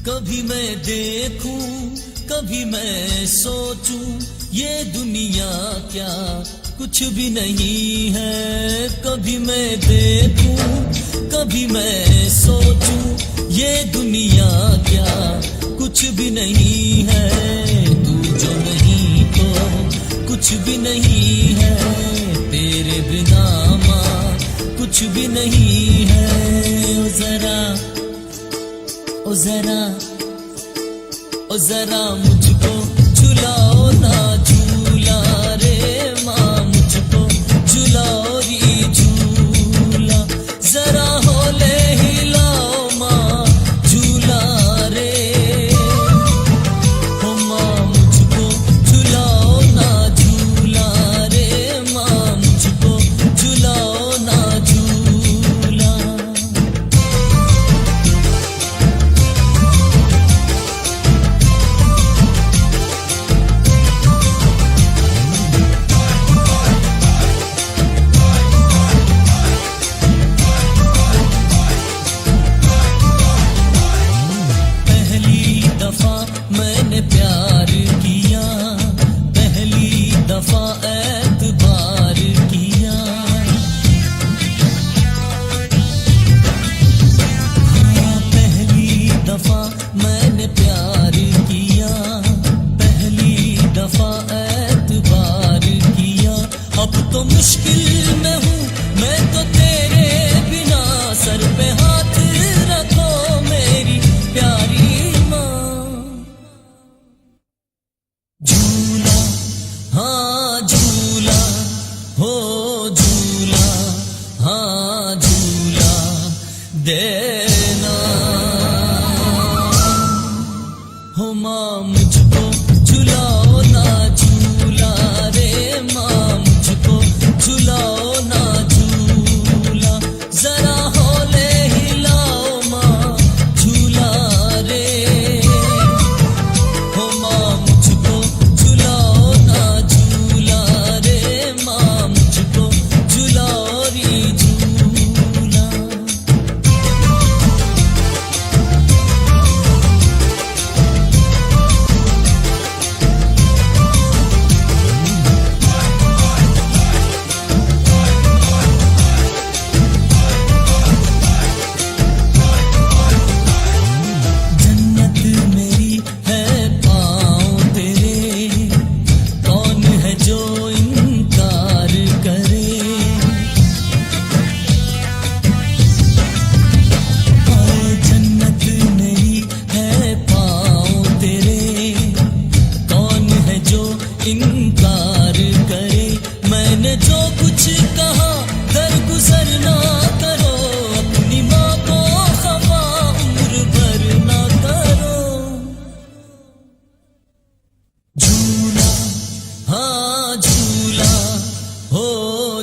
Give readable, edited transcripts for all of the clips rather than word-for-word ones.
कभी मैं देखूं, कभी मैं सोचूं, ये दुनिया क्या कुछ भी नहीं है। कभी मैं देखूं, कभी मैं सोचूं, ये दुनिया क्या कुछ भी नहीं है। तू जो नहीं तो कुछ भी नहीं है, तेरे बिना माँ कुछ भी नहीं है। ओ जरा, ओ जरा, ओ जरा मुझको झुलाओ ना झूला रे माँ, मुझको झुलाओ री झूला। जरा होले हिलाओ माँ झूला रे, ओ माँ मुझको झुलाओ ना झूला रे माँ, मुझको झुलाओ ना झूला। मैंने प्यार किया, पहली दफा एतबार किया। हाँ, पहली दफा मैंने प्यार किया, पहली दफा एतबार किया। अब तो मुश्किल में हूँ मैं तो तेरे बिना, सर पे हाथ रखो मेरी प्यारी झूला। हाँ झूला, हो झूला, हाँ झूला देना। हो माँ मुझको झुलाओ ना झूला रे माँ, मुझको झुलाओ ना झूला। जरा होले हिलाओ माँ झूला रे, हो माँ मुझको झुलाओ ना झूला रे माँ, मुझको झुलाओ री झूला। जन्नत मेरी है पाँव तेरे, कौन है जो इनकार करे। और जन्नत मेरी है पाँव तेरे, कौन है जो इनकार करे। मैंने जो कुछ कहा दरगुजर ना करो, अपनी माँ को खफा उम्र भर ना करो। झूला, हाँ झूला, हो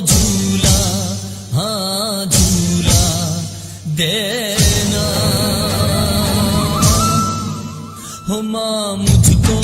झूला, हाँ झूला देना। हो माँ मुझको